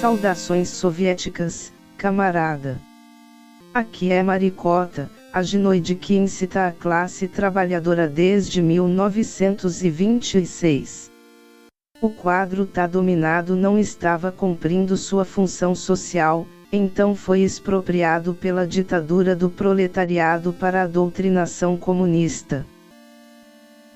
Saudações soviéticas, camarada. Aqui é Maricota, a ginoide que incita a classe trabalhadora desde 1926. O quadro tá dominado não estava cumprindo sua função social, então foi expropriado pela ditadura do proletariado para a doutrinação comunista.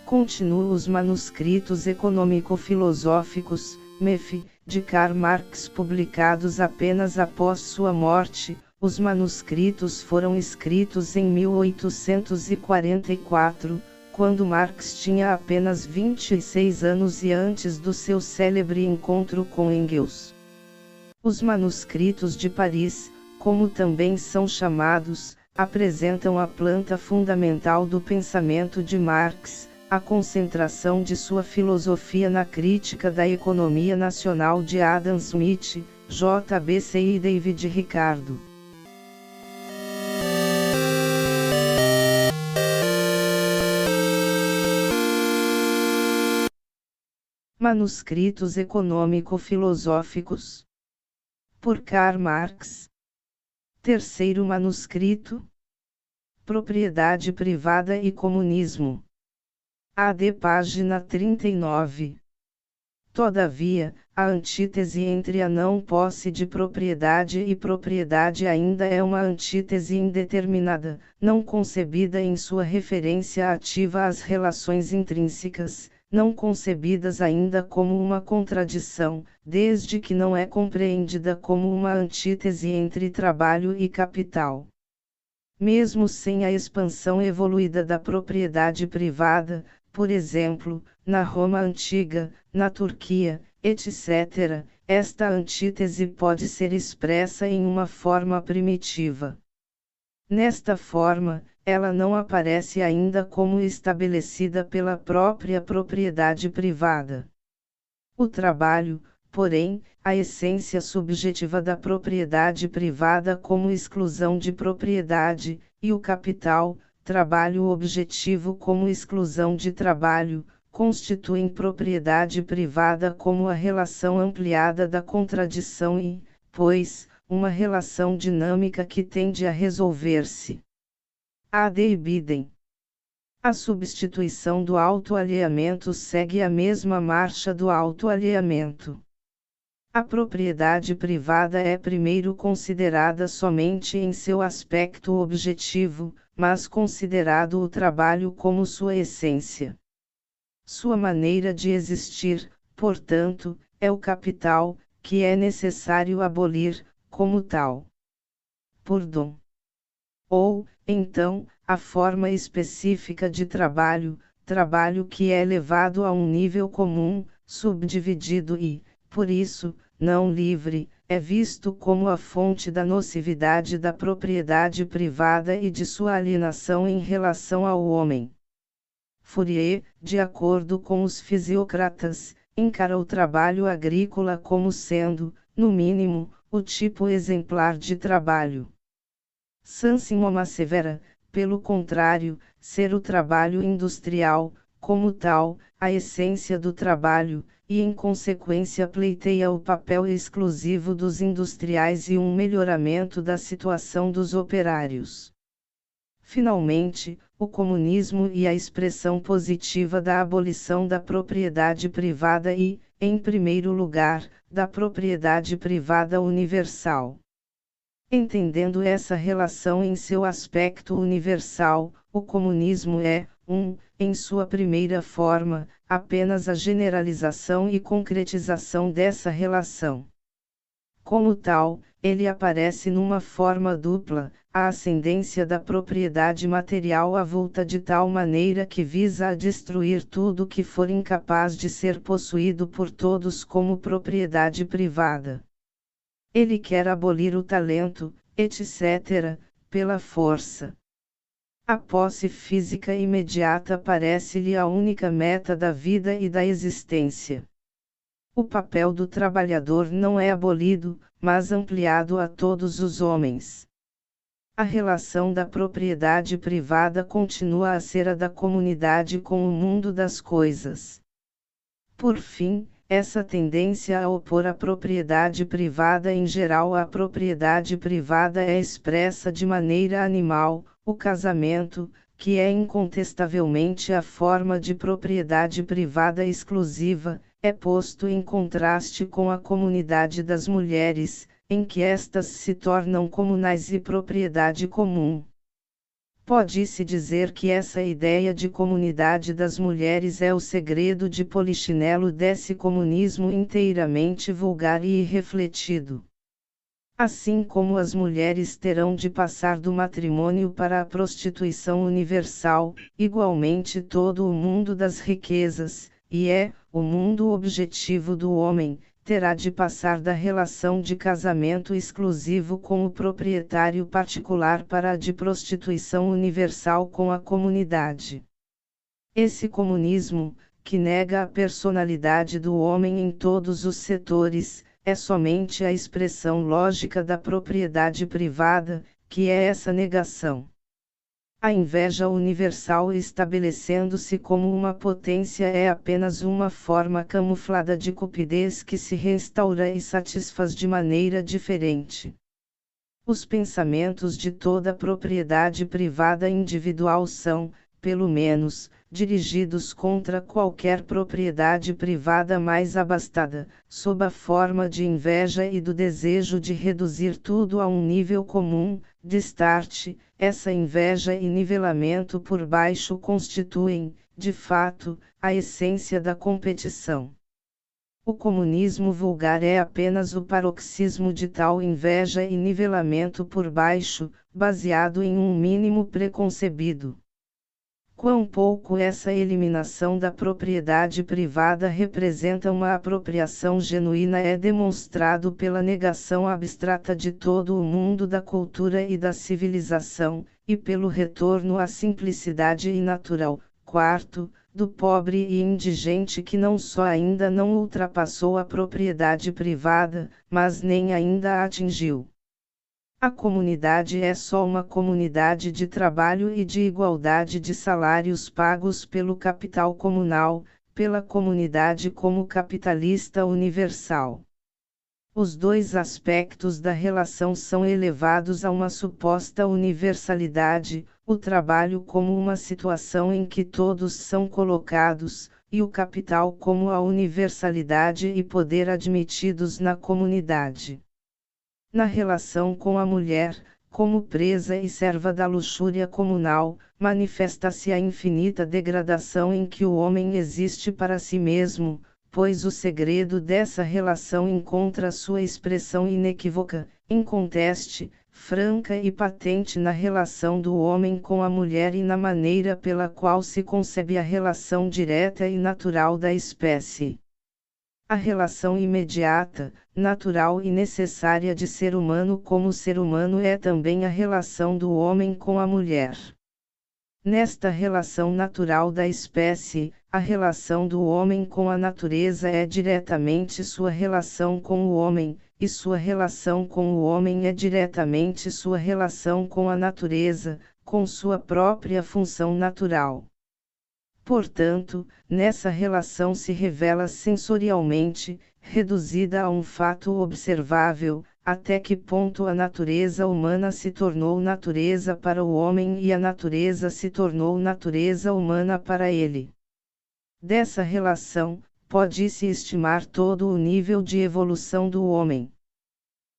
Continuam os manuscritos econômico-filosóficos, MEF, de Karl Marx publicados apenas após sua morte. Os manuscritos foram escritos em 1844, quando Marx tinha apenas 26 anos e antes do seu célebre encontro com Engels. Os manuscritos de Paris, como também são chamados, apresentam a planta fundamental do pensamento de Marx, a concentração de sua filosofia na crítica da economia nacional de Adam Smith, J.B.C. e David Ricardo. Manuscritos econômico-filosóficos por Karl Marx. Terceiro manuscrito: Propriedade privada e comunismo. AD página 39. Todavia, a antítese entre a não posse de propriedade e propriedade ainda é uma antítese indeterminada, não concebida em sua referência ativa às relações intrínsecas, não concebidas ainda como uma contradição, desde que não é compreendida como uma antítese entre trabalho e capital. Mesmo sem a expansão evoluída da propriedade privada, por exemplo, na Roma antiga, na Turquia, etc., esta antítese pode ser expressa em uma forma primitiva. Nesta forma, ela não aparece ainda como estabelecida pela própria propriedade privada. O trabalho, porém, a essência subjetiva da propriedade privada como exclusão de propriedade, e o capital, trabalho objetivo como exclusão de trabalho, constituem propriedade privada como a relação ampliada da contradição e, pois, uma relação dinâmica que tende a resolver-se. Ad ibidem. A substituição do autoalheamento segue a mesma marcha do autoalheamento. A propriedade privada é primeiro considerada somente em seu aspecto objetivo, mas considerado o trabalho como sua essência. Sua maneira de existir, portanto, é o capital, que é necessário abolir, como tal. Purdon. Ou, então, a forma específica de trabalho, trabalho que é levado a um nível comum, subdividido e, por isso, não livre, é visto como a fonte da nocividade da propriedade privada e de sua alienação em relação ao homem. Fourier, de acordo com os fisiocratas, encara o trabalho agrícola como sendo, no mínimo, o tipo exemplar de trabalho. Saint-Simon assevera, pelo contrário, ser o trabalho industrial, como tal, a essência do trabalho, e em consequência pleiteia o papel exclusivo dos industriais e um melhoramento da situação dos operários. Finalmente, o comunismo e a expressão positiva da abolição da propriedade privada e, em primeiro lugar, da propriedade privada universal. Entendendo essa relação em seu aspecto universal, o comunismo é, em sua primeira forma, apenas a generalização e concretização dessa relação. Como tal, ele aparece numa forma dupla, a ascendência da propriedade material avulta de tal maneira que visa a destruir tudo que for incapaz de ser possuído por todos como propriedade privada. Ele quer abolir o talento, etc., pela força. A posse física imediata parece-lhe a única meta da vida e da existência. O papel do trabalhador não é abolido, mas ampliado a todos os homens. A relação da propriedade privada continua a ser a da comunidade com o mundo das coisas. Por fim, essa tendência a opor a propriedade privada em geral à propriedade privada é expressa de maneira animal. O casamento, que é incontestavelmente a forma de propriedade privada exclusiva, é posto em contraste com a comunidade das mulheres, em que estas se tornam comunais e propriedade comum. Pode-se dizer que essa ideia de comunidade das mulheres é o segredo de Polichinelo desse comunismo inteiramente vulgar e irrefletido. Assim como as mulheres terão de passar do matrimônio para a prostituição universal, igualmente todo o mundo das riquezas, o mundo objetivo do homem, terá de passar da relação de casamento exclusivo com o proprietário particular para a de prostituição universal com a comunidade. Esse comunismo, que nega a personalidade do homem em todos os setores, é somente a expressão lógica da propriedade privada, que é essa negação. A inveja universal estabelecendo-se como uma potência é apenas uma forma camuflada de cupidez que se restaura e satisfaz de maneira diferente. Os pensamentos de toda propriedade privada individual são, pelo menos, dirigidos contra qualquer propriedade privada mais abastada, sob a forma de inveja e do desejo de reduzir tudo a um nível comum. Destarte, essa inveja e nivelamento por baixo constituem, de fato, a essência da competição. O comunismo vulgar é apenas o paroxismo de tal inveja e nivelamento por baixo, baseado em um mínimo preconcebido. Quão pouco essa eliminação da propriedade privada representa uma apropriação genuína é demonstrado pela negação abstrata de todo o mundo da cultura e da civilização, e pelo retorno à simplicidade e natural. Quarto, do pobre e indigente que não só ainda não ultrapassou a propriedade privada, mas nem ainda a atingiu. A comunidade é só uma comunidade de trabalho e de igualdade de salários pagos pelo capital comunal, pela comunidade como capitalista universal. Os dois aspectos da relação são elevados a uma suposta universalidade, o trabalho como uma situação em que todos são colocados, e o capital como a universalidade e poder admitidos na comunidade. Na relação com a mulher, como presa e serva da luxúria comunal, manifesta-se a infinita degradação em que o homem existe para si mesmo, pois o segredo dessa relação encontra sua expressão inequívoca, inconteste, franca e patente na relação do homem com a mulher e na maneira pela qual se concebe a relação direta e natural da espécie. A relação imediata, natural e necessária de ser humano como ser humano é também a relação do homem com a mulher. Nesta relação natural da espécie, a relação do homem com a natureza é diretamente sua relação com o homem, e sua relação com o homem é diretamente sua relação com a natureza, com sua própria função natural. Portanto, nessa relação se revela sensorialmente, reduzida a um fato observável, até que ponto a natureza humana se tornou natureza para o homem e a natureza se tornou natureza humana para ele. Dessa relação, pode-se estimar todo o nível de evolução do homem.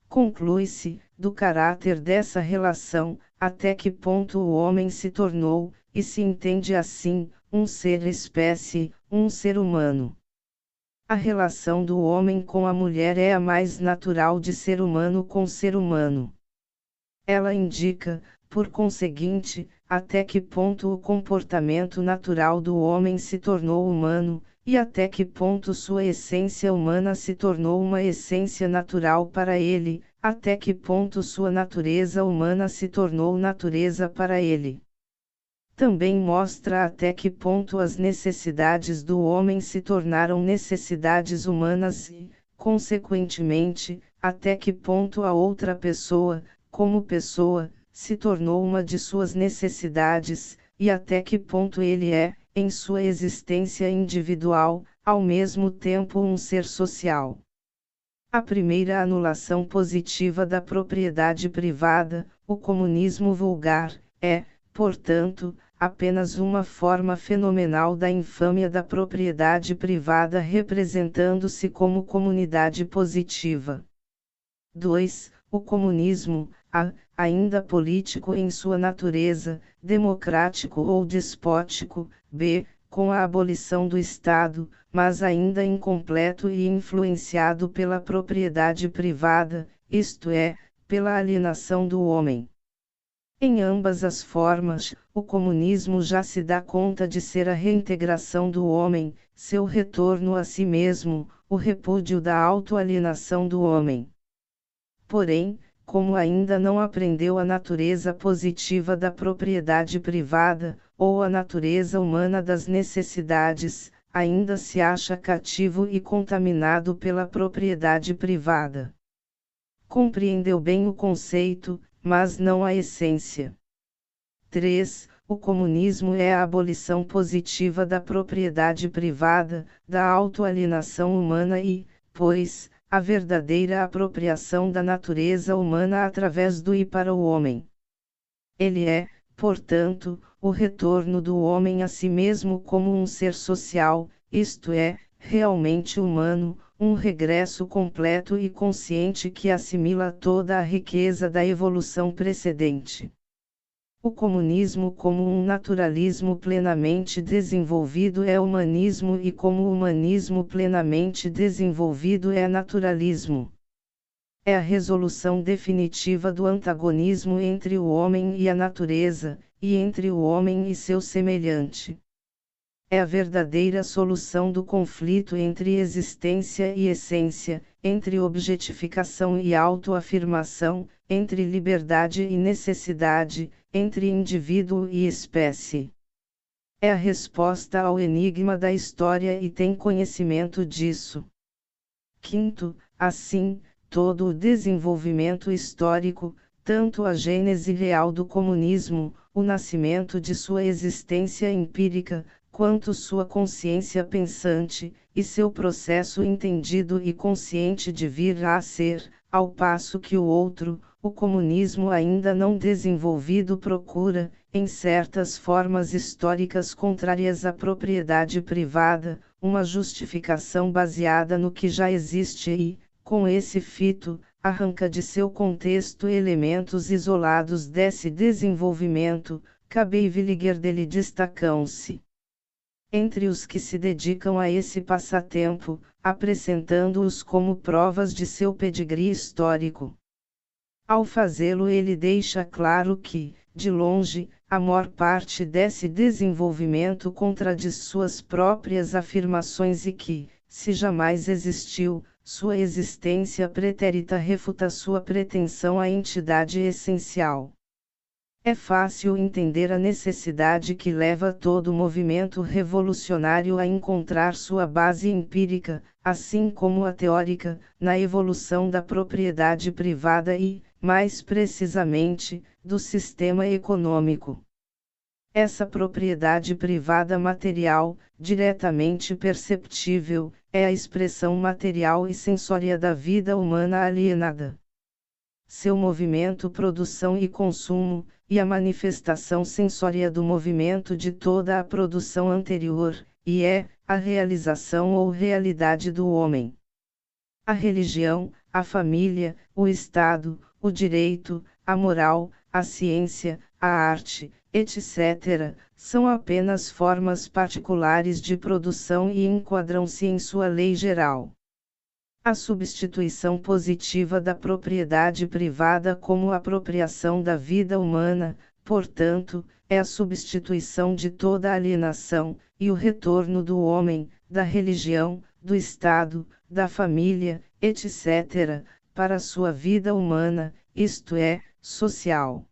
Conclui-se, do caráter dessa relação, até que ponto o homem se tornou, e se entende assim, um ser-espécie, um ser humano. A relação do homem com a mulher é a mais natural de ser humano com ser humano. Ela indica, por conseguinte, até que ponto o comportamento natural do homem se tornou humano, e até que ponto sua essência humana se tornou uma essência natural para ele, até que ponto sua natureza humana se tornou natureza para ele. Também mostra até que ponto as necessidades do homem se tornaram necessidades humanas e, consequentemente, até que ponto a outra pessoa, como pessoa, se tornou uma de suas necessidades, e até que ponto ele é, em sua existência individual, ao mesmo tempo um ser social. A primeira anulação positiva da propriedade privada, o comunismo vulgar, é, portanto, apenas uma forma fenomenal da infâmia da propriedade privada representando-se como comunidade positiva. 2. O comunismo, ainda político em sua natureza, democrático ou despótico, b. com a abolição do Estado, mas ainda incompleto e influenciado pela propriedade privada, isto é, pela alienação do homem. Em ambas as formas, o comunismo já se dá conta de ser a reintegração do homem, seu retorno a si mesmo, o repúdio da autoalienação do homem. Porém, como ainda não aprendeu a natureza positiva da propriedade privada, ou a natureza humana das necessidades, ainda se acha cativo e contaminado pela propriedade privada. Compreendeu bem o conceito, mas não a essência. 3. O comunismo é a abolição positiva da propriedade privada, da autoalienação humana e, pois, a verdadeira apropriação da natureza humana através do e para o homem. Ele é, portanto, o retorno do homem a si mesmo como um ser social, isto é, realmente humano, um regresso completo e consciente que assimila toda a riqueza da evolução precedente. O comunismo como um naturalismo plenamente desenvolvido é humanismo e como o humanismo plenamente desenvolvido é naturalismo. É a resolução definitiva do antagonismo entre o homem e a natureza, e entre o homem e seu semelhante. É a verdadeira solução do conflito entre existência e essência, entre objetificação e autoafirmação, entre liberdade e necessidade, entre indivíduo e espécie. É a resposta ao enigma da história e tem conhecimento disso. 5. Assim, todo o desenvolvimento histórico, tanto a gênese real do comunismo, o nascimento de sua existência empírica, quanto sua consciência pensante, e seu processo entendido e consciente de vir a ser, ao passo que o outro, o comunismo ainda não desenvolvido procura, em certas formas históricas contrárias à propriedade privada, uma justificação baseada no que já existe e, com esse fito, arranca de seu contexto elementos isolados desse desenvolvimento, cabível dele destacam-se. Entre os que se dedicam a esse passatempo, apresentando-os como provas de seu pedigree histórico. Ao fazê-lo ele deixa claro que, de longe, a maior parte desse desenvolvimento contradiz suas próprias afirmações e que, se jamais existiu, sua existência pretérita refuta sua pretensão à entidade essencial. É fácil entender a necessidade que leva todo movimento revolucionário a encontrar sua base empírica, assim como a teórica, na evolução da propriedade privada e, mais precisamente, do sistema econômico. Essa propriedade privada material, diretamente perceptível, é a expressão material e sensória da vida humana alienada. Seu movimento produção e consumo, e a manifestação sensória do movimento de toda a produção anterior, e é, a realização ou realidade do homem. A religião, a família, o Estado, o direito, a moral, a ciência, a arte, etc., são apenas formas particulares de produção e enquadram-se em sua lei geral. A substituição positiva da propriedade privada como apropriação da vida humana, portanto, é a substituição de toda alienação, e o retorno do homem, da religião, do Estado, da família, etc., para sua vida humana, isto é, social.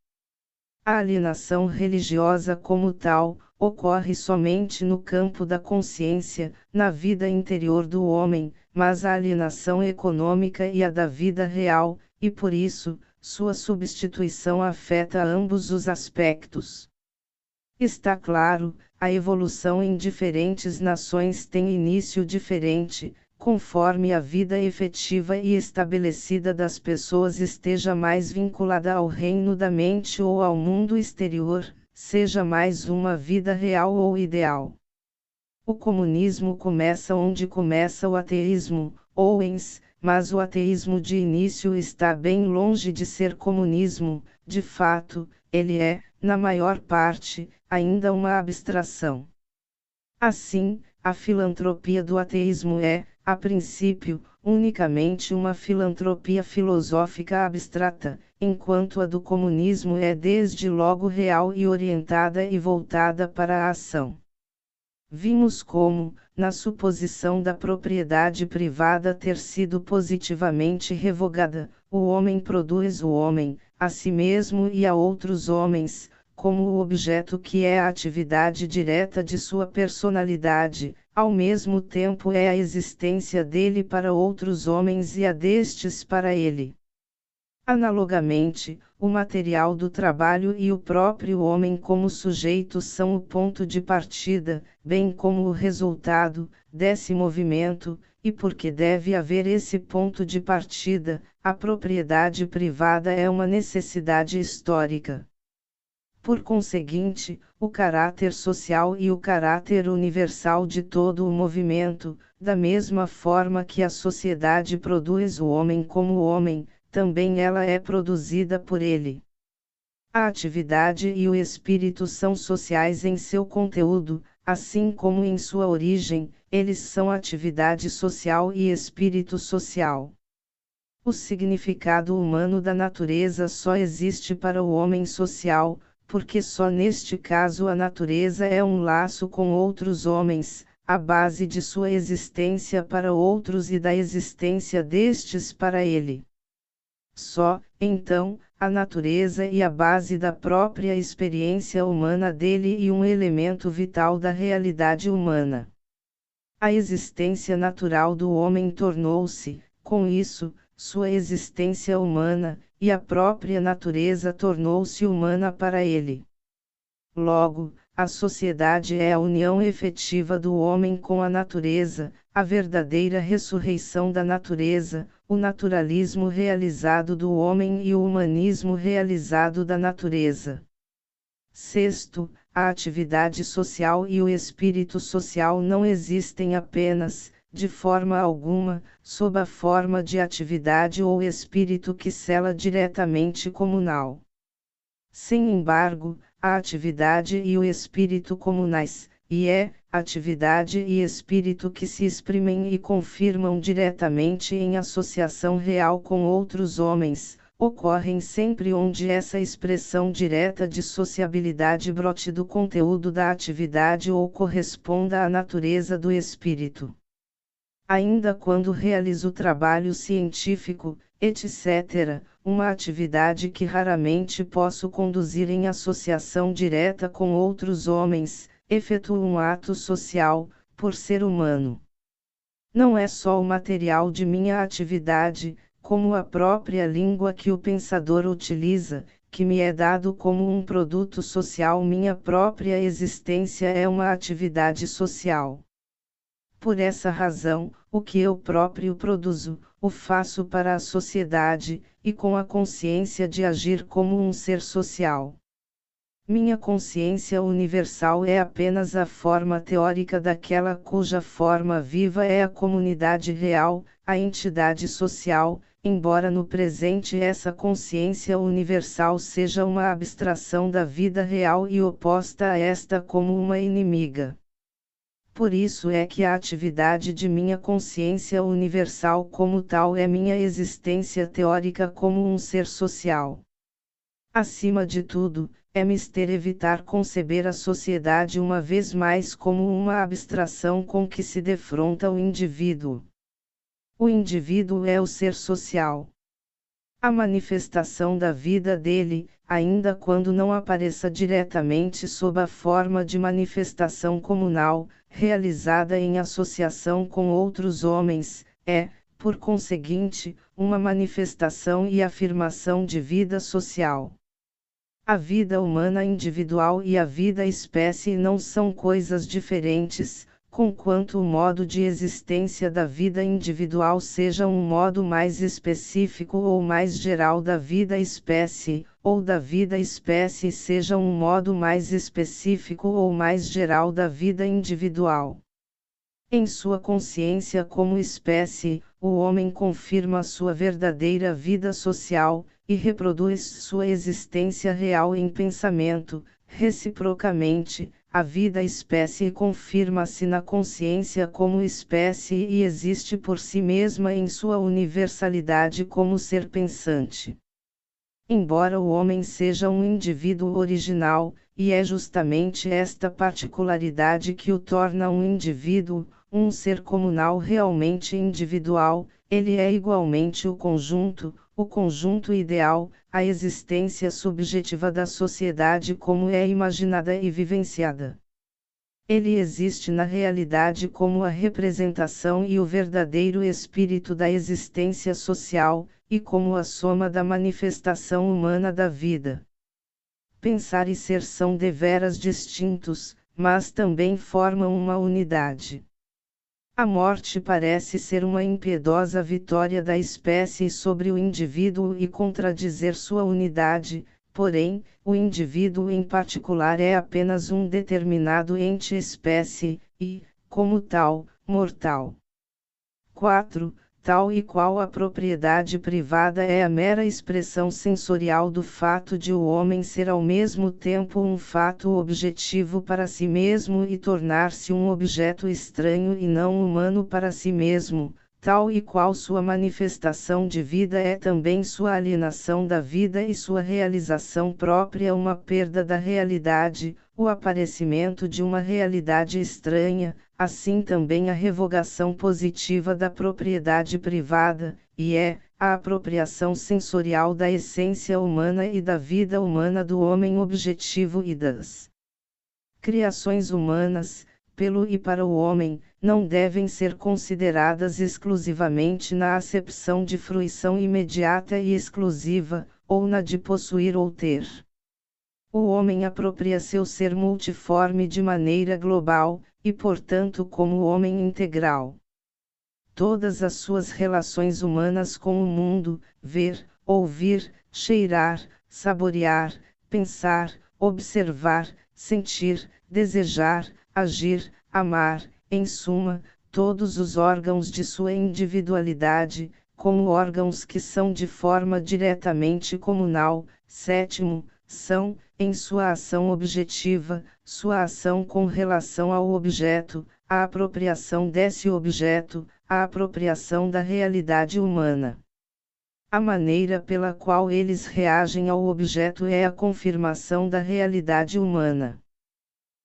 A alienação religiosa como tal, ocorre somente no campo da consciência, na vida interior do homem, mas a alienação econômica e a da vida real, e por isso, sua substituição afeta ambos os aspectos. Está claro, a evolução em diferentes nações tem início diferente, conforme a vida efetiva e estabelecida das pessoas esteja mais vinculada ao reino da mente ou ao mundo exterior, seja mais uma vida real ou ideal. O comunismo começa onde começa o ateísmo, Owens, mas o ateísmo de início está bem longe de ser comunismo, de fato, ele é, na maior parte, ainda uma abstração. Assim, a filantropia do ateísmo é, a princípio, unicamente uma filantropia filosófica abstrata, enquanto a do comunismo é desde logo real e orientada e voltada para a ação. Vimos como, na suposição da propriedade privada ter sido positivamente revogada, o homem produz o homem, a si mesmo e a outros homens, como o objeto que é a atividade direta de sua personalidade, ao mesmo tempo é a existência dele para outros homens e a destes para ele. Analogamente, o material do trabalho e o próprio homem como sujeito são o ponto de partida, bem como o resultado, desse movimento, e porque deve haver esse ponto de partida, a propriedade privada é uma necessidade histórica. Por conseguinte, o caráter social e o caráter universal de todo o movimento, da mesma forma que a sociedade produz o homem como homem, também ela é produzida por ele. A atividade e o espírito são sociais em seu conteúdo, assim como em sua origem, eles são atividade social e espírito social. O significado humano da natureza só existe para o homem social, porque só neste caso a natureza é um laço com outros homens, a base de sua existência para outros e da existência destes para ele. Só, então, a natureza e a base da própria experiência humana dele e um elemento vital da realidade humana. A existência natural do homem tornou-se, com isso, sua existência humana, e a própria natureza tornou-se humana para ele. Logo, a sociedade é a união efetiva do homem com a natureza, a verdadeira ressurreição da natureza, o naturalismo realizado do homem e o humanismo realizado da natureza. Sexto, a atividade social e o espírito social não existem apenas, de forma alguma, sob a forma de atividade ou espírito que sela diretamente comunal. Sem embargo, a atividade e o espírito comunais, atividade e espírito que se exprimem e confirmam diretamente em associação real com outros homens, ocorrem sempre onde essa expressão direta de sociabilidade brote do conteúdo da atividade ou corresponda à natureza do espírito. Ainda quando realizo trabalho científico, etc., uma atividade que raramente posso conduzir em associação direta com outros homens, efetuo um ato social, por ser humano. Não é só o material de minha atividade, como a própria língua que o pensador utiliza, que me é dado como um produto social. Minha própria existência é uma atividade social. Por essa razão, o que eu próprio produzo, o faço para a sociedade, e com a consciência de agir como um ser social. Minha consciência universal é apenas a forma teórica daquela cuja forma viva é a comunidade real, a entidade social, embora no presente essa consciência universal seja uma abstração da vida real e oposta a esta como uma inimiga. Por isso é que a atividade de minha consciência universal como tal é minha existência teórica como um ser social. Acima de tudo, é mister evitar conceber a sociedade uma vez mais como uma abstração com que se defronta o indivíduo. O indivíduo é o ser social. A manifestação da vida dele, ainda quando não apareça diretamente sob a forma de manifestação comunal, realizada em associação com outros homens, é, por conseguinte, uma manifestação e afirmação de vida social. A vida humana individual e a vida espécie não são coisas diferentes, conquanto o modo de existência da vida individual seja um modo mais específico ou mais geral da vida espécie, ou da vida espécie seja um modo mais específico ou mais geral da vida individual. Em sua consciência como espécie, o homem confirma sua verdadeira vida social, e reproduz sua existência real em pensamento. Reciprocamente, a vida espécie confirma-se na consciência como espécie e existe por si mesma em sua universalidade como ser pensante. Embora o homem seja um indivíduo original, e é justamente esta particularidade que o torna um indivíduo, um ser comunal realmente individual, ele é igualmente o conjunto ideal, a existência subjetiva da sociedade como é imaginada e vivenciada. Ele existe na realidade como a representação e o verdadeiro espírito da existência social, e como a soma da manifestação humana da vida. Pensar e ser são deveras distintos, mas também formam uma unidade. A morte parece ser uma impiedosa vitória da espécie sobre o indivíduo e contradizer sua unidade, porém, o indivíduo em particular é apenas um determinado ente espécie, e, como tal, mortal. 4. Tal e qual a propriedade privada é a mera expressão sensorial do fato de o homem ser ao mesmo tempo um fato objetivo para si mesmo e tornar-se um objeto estranho e não humano para si mesmo, tal e qual sua manifestação de vida é também sua alienação da vida e sua realização própria uma perda da realidade, o aparecimento de uma realidade estranha, assim também a revogação positiva da propriedade privada, e é, a apropriação sensorial da essência humana e da vida humana do homem objetivo e das criações humanas, pelo e para o homem, não devem ser consideradas exclusivamente na acepção de fruição imediata e exclusiva, ou na de possuir ou ter. O homem apropria seu ser multiforme de maneira global, e portanto como homem integral. Todas as suas relações humanas com o mundo, ver, ouvir, cheirar, saborear, pensar, observar, sentir, desejar, agir, amar, em suma, todos os órgãos de sua individualidade, como órgãos que são de forma diretamente comunal. 7. São, em sua ação objetiva, sua ação com relação ao objeto, a apropriação desse objeto, a apropriação da realidade humana. A maneira pela qual eles reagem ao objeto é a confirmação da realidade humana.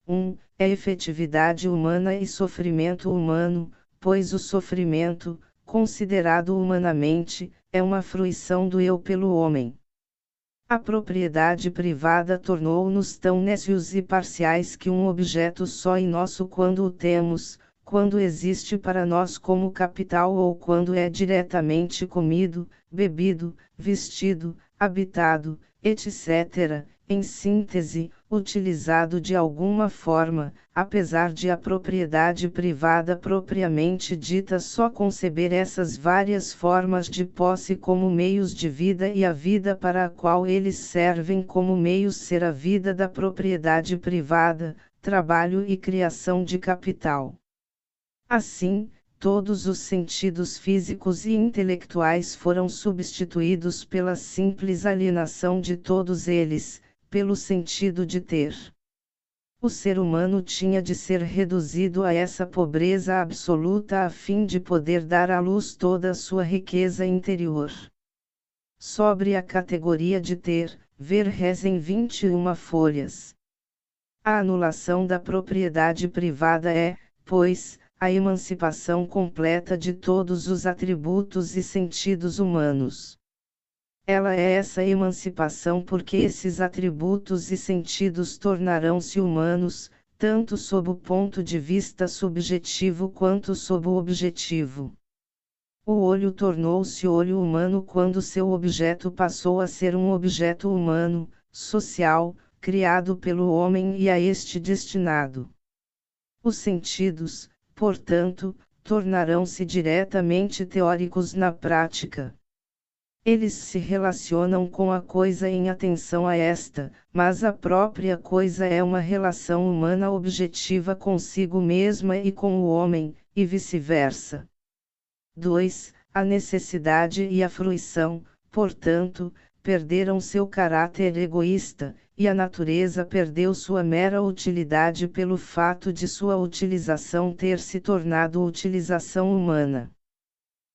1. É efetividade humana e sofrimento humano, pois o sofrimento, considerado humanamente, é uma fruição do eu pelo homem. A propriedade privada tornou-nos tão nécios e parciais que um objeto só é nosso quando o temos, quando existe para nós como capital ou quando é diretamente comido, bebido, vestido, habitado, etc., em síntese, utilizado de alguma forma, apesar de a propriedade privada propriamente dita só conceber essas várias formas de posse como meios de vida e a vida para a qual eles servem como meios ser a vida da propriedade privada, trabalho e criação de capital. Assim, todos os sentidos físicos e intelectuais foram substituídos pela simples alienação de todos eles, pelo sentido de ter. O ser humano tinha de ser reduzido a essa pobreza absoluta a fim de poder dar à luz toda a sua riqueza interior. Sobre a categoria de ter, ver res em 21 folhas. A anulação da propriedade privada é, pois, a emancipação completa de todos os atributos e sentidos humanos. Ela é essa emancipação porque esses atributos e sentidos tornarão-se humanos, tanto sob o ponto de vista subjetivo quanto sob o objetivo. O olho tornou-se olho humano quando seu objeto passou a ser um objeto humano, social, criado pelo homem e a este destinado. Os sentidos, portanto, tornarão-se diretamente teóricos na prática. Eles se relacionam com a coisa em atenção a esta, mas a própria coisa é uma relação humana objetiva consigo mesma e com o homem, e vice-versa. 2. A necessidade e a fruição, portanto, perderam seu caráter egoísta, e a natureza perdeu sua mera utilidade pelo fato de sua utilização ter se tornado utilização humana.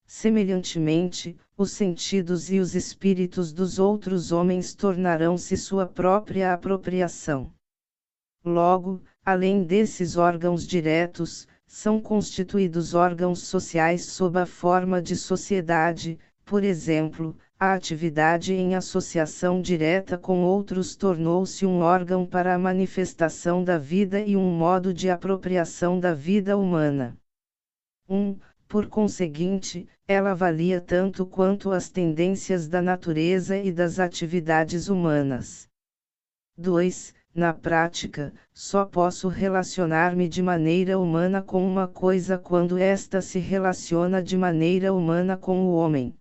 Semelhantemente, os sentidos e os espíritos dos outros homens tornarão-se sua própria apropriação. Logo, além desses órgãos diretos, são constituídos órgãos sociais sob a forma de sociedade, por exemplo, a atividade em associação direta com outros tornou-se um órgão para a manifestação da vida e um modo de apropriação da vida humana. Por conseguinte, ela valia tanto quanto as tendências da natureza e das atividades humanas. 2. Na prática, só posso relacionar-me de maneira humana com uma coisa quando esta se relaciona de maneira humana com o homem.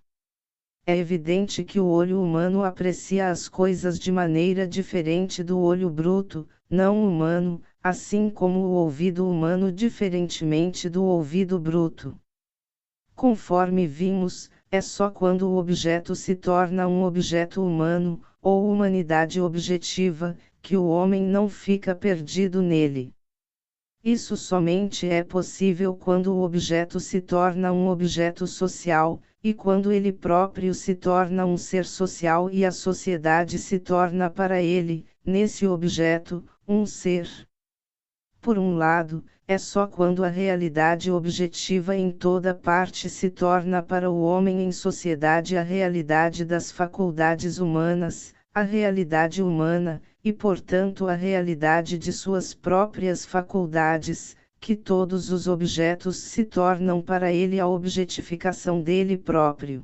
É evidente que o olho humano aprecia as coisas de maneira diferente do olho bruto, não humano, assim como o ouvido humano diferentemente do ouvido bruto. Conforme vimos, é só quando o objeto se torna um objeto humano, ou humanidade objetiva, que o homem não fica perdido nele. Isso somente é possível quando o objeto se torna um objeto social, e quando ele próprio se torna um ser social e a sociedade se torna para ele, nesse objeto, um ser. Por um lado, é só quando a realidade objetiva em toda parte se torna para o homem em sociedade a realidade das faculdades humanas, a realidade humana, e portanto a realidade de suas próprias faculdades, que todos os objetos se tornam para ele a objetificação dele próprio.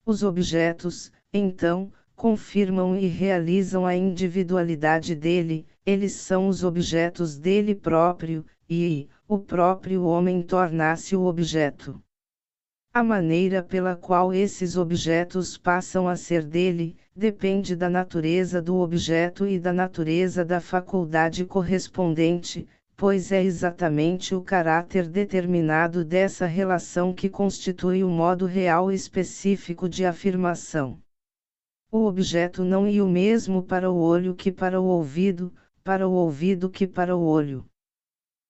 Os objetos, então, confirmam e realizam a individualidade dele, eles são os objetos dele próprio, e o próprio homem torna-se o objeto. A maneira pela qual esses objetos passam a ser dele, depende da natureza do objeto e da natureza da faculdade correspondente, pois é exatamente o caráter determinado dessa relação que constitui o modo real específico de afirmação. O objeto não é o mesmo para o olho que para o ouvido que para o olho.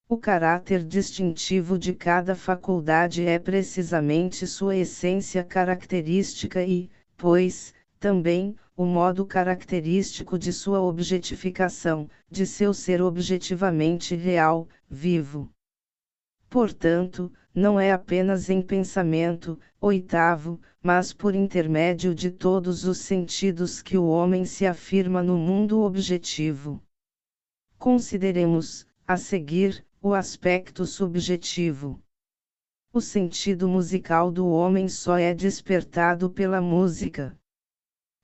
O caráter distintivo de cada faculdade é precisamente sua essência característica e, pois, também, o modo característico de sua objetificação, de seu ser objetivamente real, vivo. Portanto, não é apenas em pensamento, oitavo, mas por intermédio de todos os sentidos que o homem se afirma no mundo objetivo. Consideremos, a seguir, o aspecto subjetivo. O sentido musical do homem só é despertado pela música.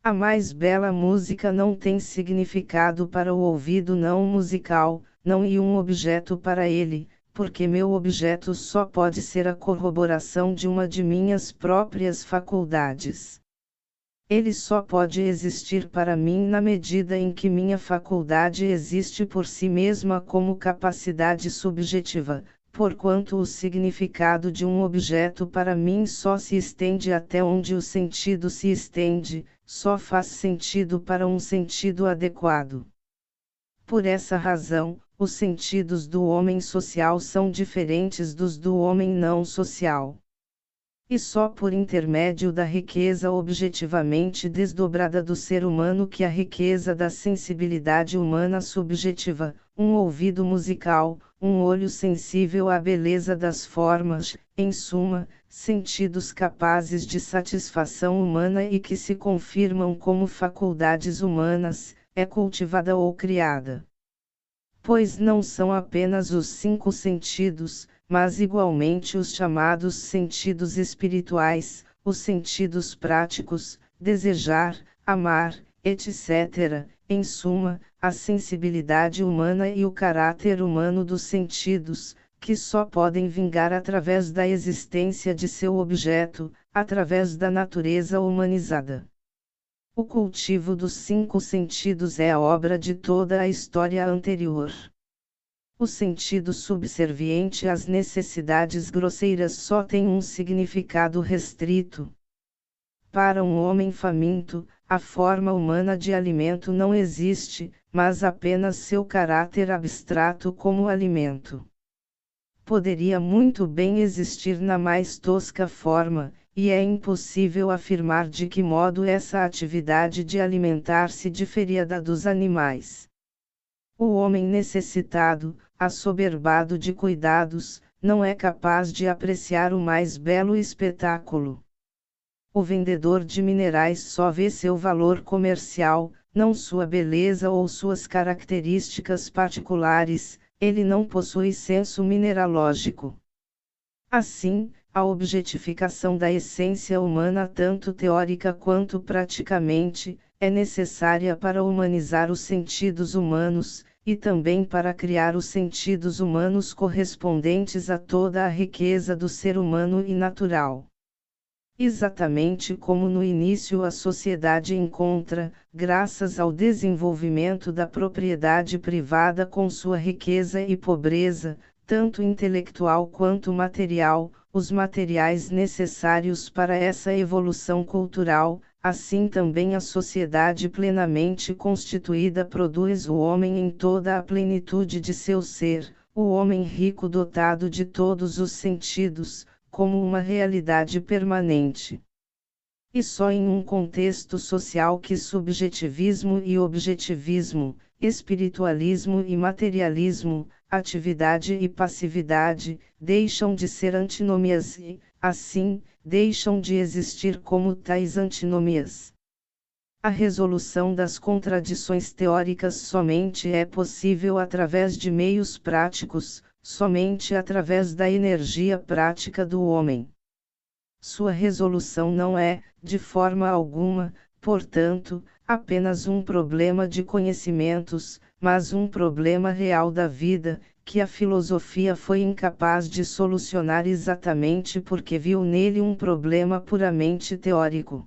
A mais bela música não tem significado para o ouvido não musical, não e um objeto para ele, porque meu objeto só pode ser a corroboração de uma de minhas próprias faculdades. Ele só pode existir para mim na medida em que minha faculdade existe por si mesma como capacidade subjetiva, porquanto o significado de um objeto para mim só se estende até onde o sentido se estende, só faz sentido para um sentido adequado. Por essa razão, os sentidos do homem social são diferentes dos do homem não social. E só por intermédio da riqueza objetivamente desdobrada do ser humano que a riqueza da sensibilidade humana subjetiva, um ouvido musical, um olho sensível à beleza das formas, em suma, sentidos capazes de satisfação humana e que se confirmam como faculdades humanas, é cultivada ou criada. Pois não são apenas os 5 sentidos, mas igualmente os chamados sentidos espirituais, os sentidos práticos, desejar, amar, etc., em suma, a sensibilidade humana e o caráter humano dos sentidos, que só podem vingar através da existência de seu objeto, através da natureza humanizada. O cultivo dos 5 sentidos é a obra de toda a história anterior. O sentido subserviente às necessidades grosseiras só tem um significado restrito. Para um homem faminto, a forma humana de alimento não existe, mas apenas seu caráter abstrato como alimento. Poderia muito bem existir na mais tosca forma, e é impossível afirmar de que modo essa atividade de alimentar-se diferia da dos animais. O homem necessitado, assoberbado de cuidados, não é capaz de apreciar o mais belo espetáculo. O vendedor de minerais só vê seu valor comercial, não sua beleza ou suas características particulares. Ele não possui senso mineralógico. Assim, a objetificação da essência humana, tanto teórica quanto praticamente, é necessária para humanizar os sentidos humanos, e também para criar os sentidos humanos correspondentes a toda a riqueza do ser humano e natural. Exatamente como no início a sociedade encontra, graças ao desenvolvimento da propriedade privada com sua riqueza e pobreza, tanto intelectual quanto material, os materiais necessários para essa evolução cultural, assim também a sociedade plenamente constituída produz o homem em toda a plenitude de seu ser, o homem rico dotado de todos os sentidos, como uma realidade permanente. E só em um contexto social que subjetivismo e objetivismo, espiritualismo e materialismo, atividade e passividade, deixam de ser antinomias e, assim, deixam de existir como tais antinomias. A resolução das contradições teóricas somente é possível através de meios práticos, somente através da energia prática do homem. Sua resolução não é, de forma alguma, portanto, apenas um problema de conhecimentos, mas um problema real da vida, que a filosofia foi incapaz de solucionar exatamente porque viu nele um problema puramente teórico.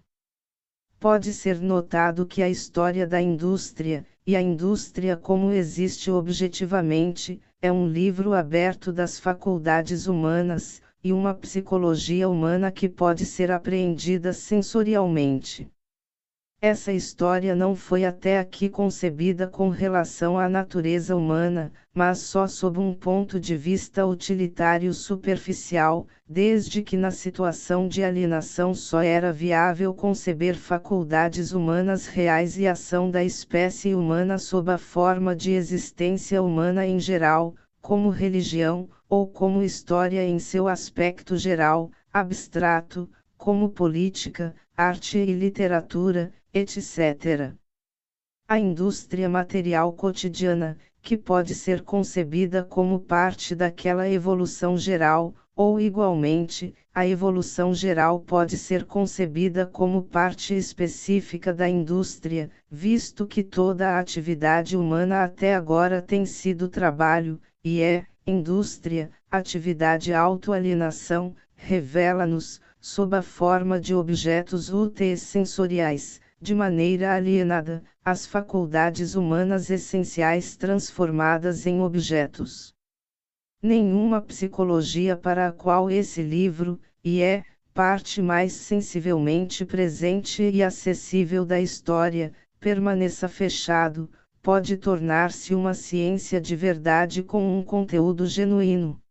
Pode ser notado que a história da indústria, e a indústria como existe objetivamente, é um livro aberto das faculdades humanas, e uma psicologia humana que pode ser apreendida sensorialmente. Essa história não foi até aqui concebida com relação à natureza humana, mas só sob um ponto de vista utilitário superficial, desde que na situação de alienação só era viável conceber faculdades humanas reais e ação da espécie humana sob a forma de existência humana em geral, como religião, ou como história em seu aspecto geral, abstrato, como política, arte e literatura, etc. A indústria material cotidiana, que pode ser concebida como parte daquela evolução geral, ou igualmente, a evolução geral pode ser concebida como parte específica da indústria, visto que toda a atividade humana até agora tem sido trabalho, e é, indústria, atividade autoalienação, revela-nos, sob a forma de objetos úteis sensoriais, de maneira alienada, as faculdades humanas essenciais transformadas em objetos. Nenhuma psicologia para a qual esse livro, e é, parte mais sensivelmente presente e acessível da história, permaneça fechado, pode tornar-se uma ciência de verdade com um conteúdo genuíno.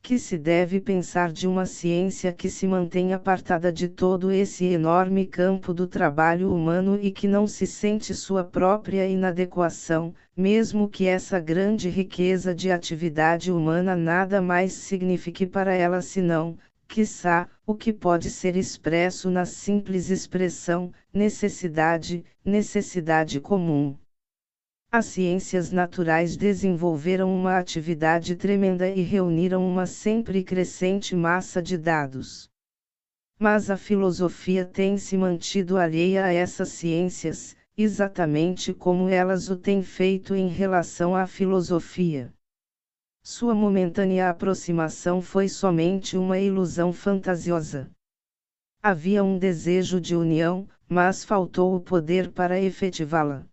Que se deve pensar de uma ciência que se mantém apartada de todo esse enorme campo do trabalho humano e que não se sente sua própria inadequação, mesmo que essa grande riqueza de atividade humana nada mais signifique para ela senão, quiçá, o que pode ser expresso na simples expressão, necessidade, necessidade comum. As ciências naturais desenvolveram uma atividade tremenda e reuniram uma sempre crescente massa de dados. Mas a filosofia tem se mantido alheia a essas ciências, exatamente como elas o têm feito em relação à filosofia. Sua momentânea aproximação foi somente uma ilusão fantasiosa. Havia um desejo de união, mas faltou o poder para efetivá-la.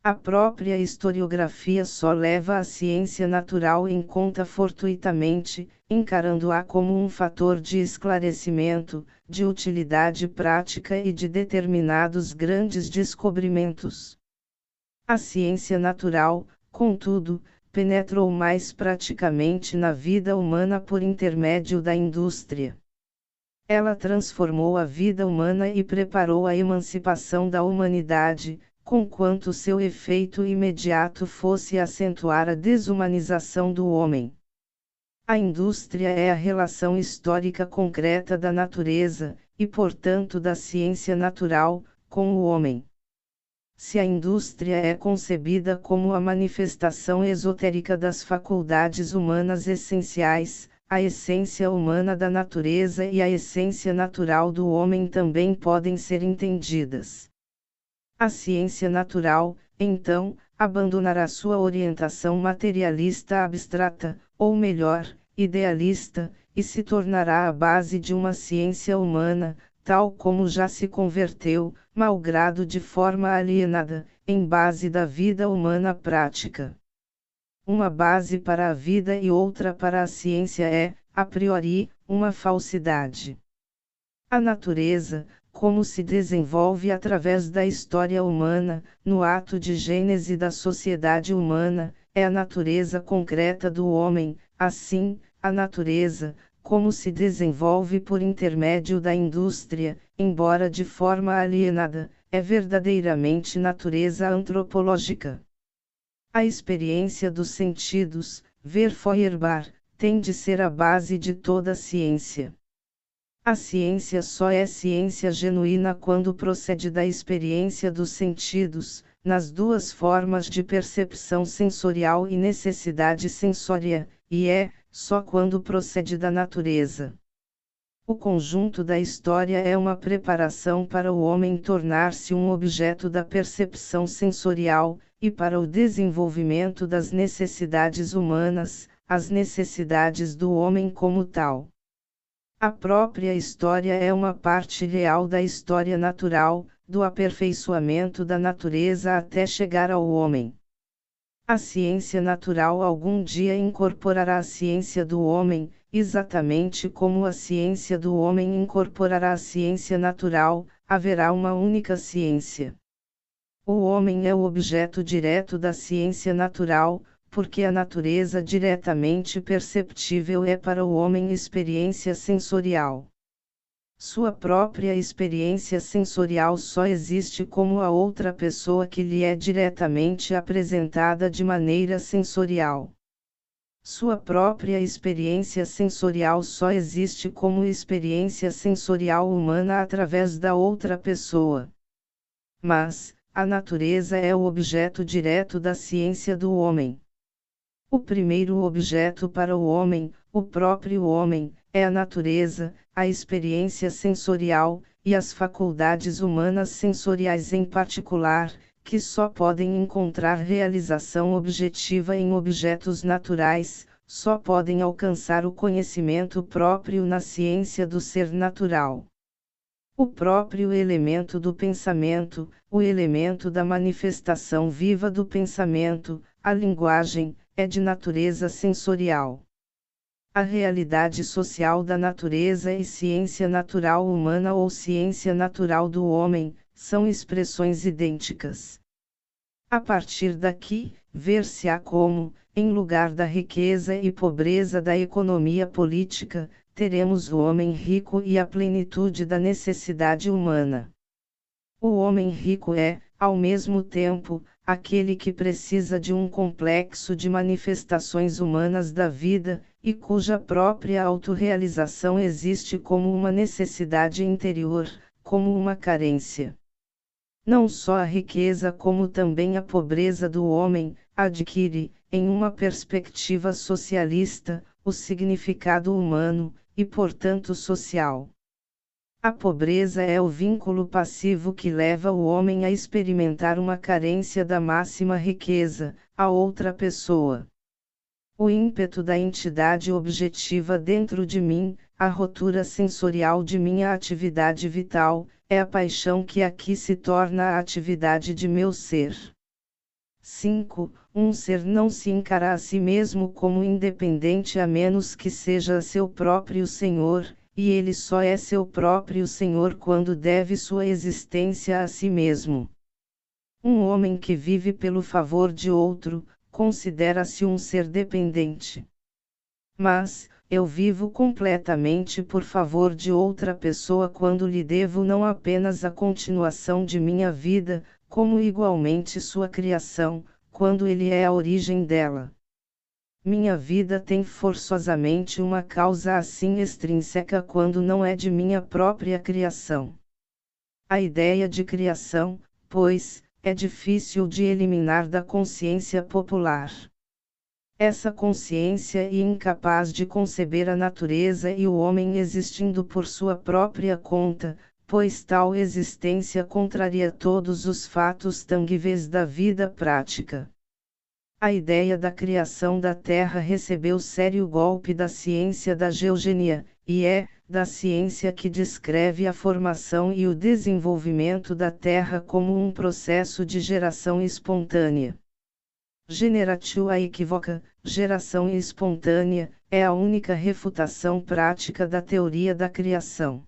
A própria historiografia só leva a ciência natural em conta fortuitamente, encarando-a como um fator de esclarecimento, de utilidade prática e de determinados grandes descobrimentos. A ciência natural, contudo, penetrou mais praticamente na vida humana por intermédio da indústria. Ela transformou a vida humana e preparou a emancipação da humanidade, conquanto seu efeito imediato fosse acentuar a desumanização do homem. A indústria é a relação histórica concreta da natureza, e portanto da ciência natural, com o homem. Se a indústria é concebida como a manifestação esotérica das faculdades humanas essenciais, a essência humana da natureza e a essência natural do homem também podem ser entendidas. A ciência natural, então, abandonará sua orientação materialista abstrata, ou melhor, idealista, e se tornará a base de uma ciência humana, tal como já se converteu, malgrado de forma alienada, em base da vida humana prática. Uma base para a vida e outra para a ciência é, a priori, uma falsidade. A natureza, como se desenvolve através da história humana, no ato de gênese da sociedade humana, é a natureza concreta do homem, assim, a natureza, como se desenvolve por intermédio da indústria, embora de forma alienada, é verdadeiramente natureza antropológica. A experiência dos sentidos, ver Feuerbach, tem de ser a base de toda ciência. A ciência só é ciência genuína quando procede da experiência dos sentidos, nas duas formas de percepção sensorial e necessidade sensória, e é, só quando procede da natureza. O conjunto da história é uma preparação para o homem tornar-se um objeto da percepção sensorial, e para o desenvolvimento das necessidades humanas, as necessidades do homem como tal. A própria história é uma parte real da história natural, do aperfeiçoamento da natureza até chegar ao homem. A ciência natural algum dia incorporará a ciência do homem, exatamente como a ciência do homem incorporará a ciência natural, haverá uma única ciência. O homem é o objeto direto da ciência natural, porque a natureza diretamente perceptível é para o homem experiência sensorial. Sua própria experiência sensorial só existe como a outra pessoa que lhe é diretamente apresentada de maneira sensorial. Sua própria experiência sensorial só existe como experiência sensorial humana através da outra pessoa. Mas, a natureza é o objeto direto da ciência do homem. O primeiro objeto para o homem, o próprio homem, é a natureza, a experiência sensorial, e as faculdades humanas sensoriais em particular, que só podem encontrar realização objetiva em objetos naturais, só podem alcançar o conhecimento próprio na ciência do ser natural. O próprio elemento do pensamento, o elemento da manifestação viva do pensamento, a linguagem, é de natureza sensorial. A realidade social da natureza e ciência natural humana ou ciência natural do homem, são expressões idênticas. A partir daqui, ver-se-á como, em lugar da riqueza e pobreza da economia política, teremos o homem rico e a plenitude da necessidade humana. O homem rico é, ao mesmo tempo, aquele que precisa de um complexo de manifestações humanas da vida, e cuja própria autorrealização existe como uma necessidade interior, como uma carência. Não só a riqueza como também a pobreza do homem, adquire, em uma perspectiva socialista, o significado humano, e portanto social. A pobreza é o vínculo passivo que leva o homem a experimentar uma carência da máxima riqueza, a outra pessoa. O ímpeto da entidade objetiva dentro de mim, a rotura sensorial de minha atividade vital, é a paixão que aqui se torna a atividade de meu ser. 5. Um ser não se encara a si mesmo como independente a menos que seja seu próprio senhor, e ele só é seu próprio senhor quando deve sua existência a si mesmo. Um homem que vive pelo favor de outro, considera-se um ser dependente. Mas, eu vivo completamente por favor de outra pessoa quando lhe devo não apenas a continuação de minha vida, como igualmente sua criação, quando ele é a origem dela. Minha vida tem forçosamente uma causa assim extrínseca quando não é de minha própria criação. A ideia de criação, pois, é difícil de eliminar da consciência popular. Essa consciência é incapaz de conceber a natureza e o homem existindo por sua própria conta, pois tal existência contraria todos os fatos tangíveis da vida prática. A ideia da criação da Terra recebeu sério golpe da ciência da geogenia, e é, da ciência que descreve a formação e o desenvolvimento da Terra como um processo de geração espontânea. Generatio a equívoca, geração espontânea, é a única refutação prática da teoria da criação.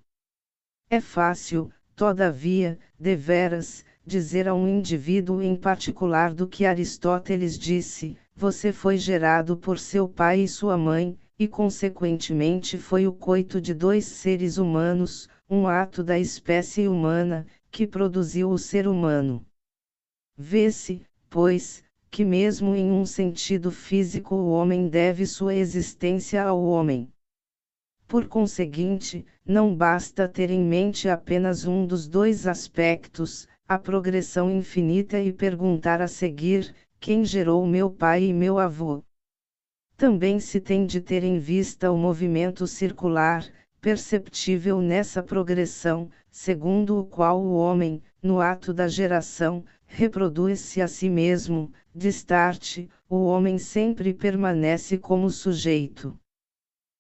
É fácil, todavia, deveras, dizer a um indivíduo em particular do que Aristóteles disse: você foi gerado por seu pai e sua mãe, e consequentemente foi o coito de dois seres humanos, um ato da espécie humana, que produziu o ser humano. Vê-se, pois, que mesmo em um sentido físico o homem deve sua existência ao homem. Por conseguinte, não basta ter em mente apenas um dos dois aspectos, a progressão infinita, e perguntar a seguir: quem gerou meu pai e meu avô? Também se tem de ter em vista o movimento circular, perceptível nessa progressão, segundo o qual o homem, no ato da geração, reproduz-se a si mesmo. Destarte, o homem sempre permanece como sujeito.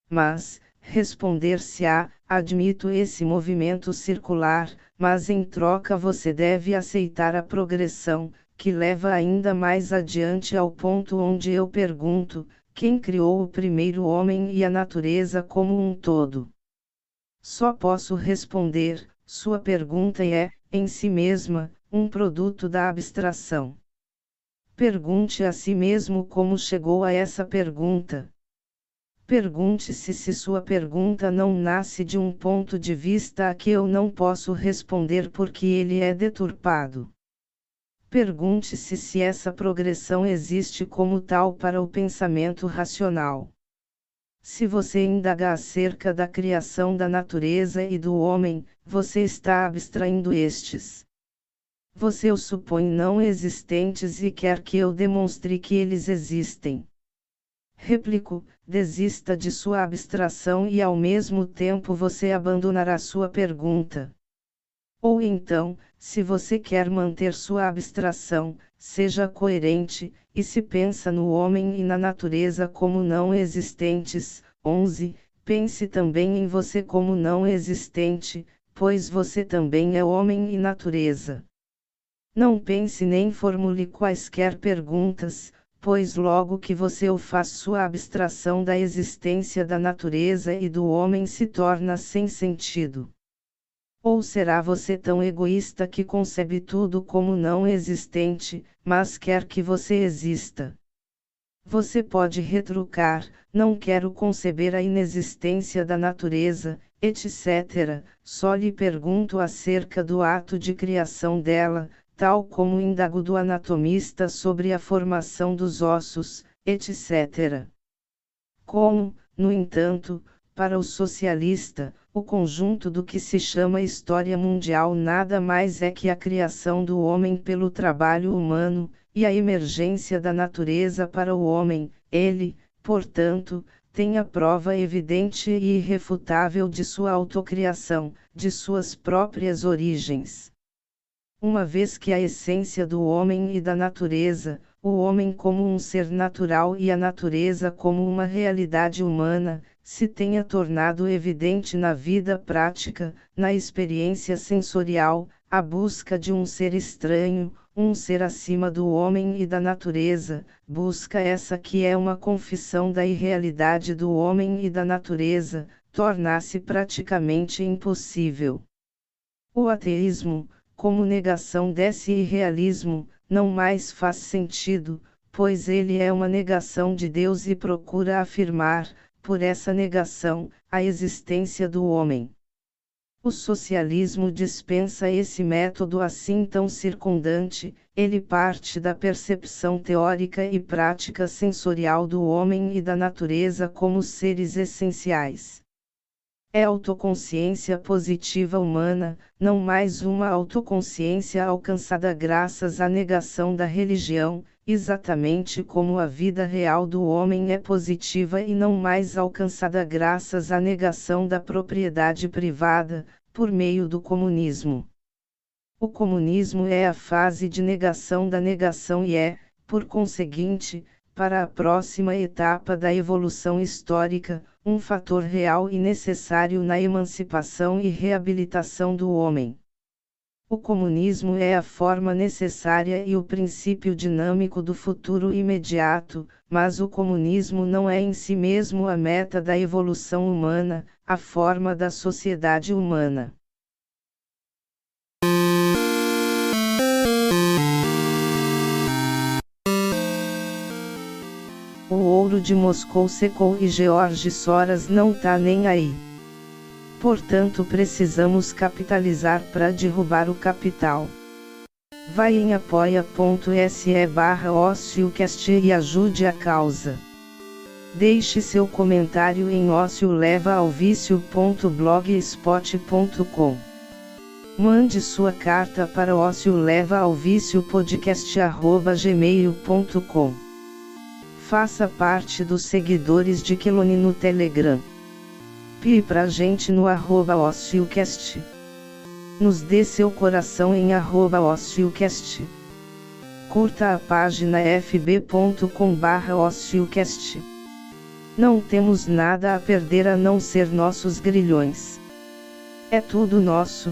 Mas, responder-se-á, admito esse movimento circular, mas em troca você deve aceitar a progressão, que leva ainda mais adiante ao ponto onde eu pergunto: quem criou o primeiro homem e a natureza como um todo? Só posso responder: sua pergunta é, em si mesma, um produto da abstração. Pergunte a si mesmo como chegou a essa pergunta. Pergunte-se se sua pergunta não nasce de um ponto de vista a que eu não posso responder porque ele é deturpado. Pergunte-se se essa progressão existe como tal para o pensamento racional. Se você indaga acerca da criação da natureza e do homem, você está abstraindo estes. Você os supõe não existentes e quer que eu demonstre que eles existem. Replico: desista de sua abstração e ao mesmo tempo você abandonará sua pergunta. Ou então, se você quer manter sua abstração, seja coerente, e se pensa no homem e na natureza como não existentes. 11. Pense também em você como não existente, pois você também é homem e natureza. Não pense nem formule quaisquer perguntas, pois logo que você o faz, sua abstração da existência da natureza e do homem se torna sem sentido. Ou será você tão egoísta que concebe tudo como não existente, mas quer que você exista? Você pode retrucar: não quero conceber a inexistência da natureza, etc. Só lhe pergunto acerca do ato de criação dela, tal como indago do anatomista sobre a formação dos ossos, etc. Como, no entanto, para o socialista, o conjunto do que se chama história mundial nada mais é que a criação do homem pelo trabalho humano, e a emergência da natureza para o homem, ele, portanto, tem a prova evidente e irrefutável de sua autocriação, de suas próprias origens. Uma vez que a essência do homem e da natureza, o homem como um ser natural e a natureza como uma realidade humana, se tenha tornado evidente na vida prática, na experiência sensorial, a busca de um ser estranho, um ser acima do homem e da natureza, busca essa que é uma confissão da irrealidade do homem e da natureza, torna-se praticamente impossível. O ateísmo, como negação desse irrealismo, não mais faz sentido, pois ele é uma negação de Deus e procura afirmar, por essa negação, a existência do homem. O socialismo dispensa esse método assim tão circundante, ele parte da percepção teórica e prática sensorial do homem e da natureza como seres essenciais. É autoconsciência positiva humana, não mais uma autoconsciência alcançada graças à negação da religião, exatamente como a vida real do homem é positiva e não mais alcançada graças à negação da propriedade privada, por meio do comunismo. O comunismo é a fase de negação da negação e é, por conseguinte, para a próxima etapa da evolução histórica, um fator real e necessário na emancipação e reabilitação do homem. O comunismo é a forma necessária e o princípio dinâmico do futuro imediato, mas o comunismo não é em si mesmo a meta da evolução humana, a forma da sociedade humana. O ouro de Moscou secou e George Soros não tá nem aí. Portanto precisamos capitalizar para derrubar o capital. Vai em apoia.se/OcioCast e ajude a causa. Deixe seu comentário em ociolevaauvicio.blogspot.com. Mande sua carta para ociolevaauvicio.podcast@gmail.com. Faça parte dos seguidores de Kelone no Telegram. Pie pra gente no @OcioCast. Nos dê seu coração em @OcioCast. Curta a página fb.com/OcioCast. Não temos nada a perder a não ser nossos grilhões. É tudo nosso.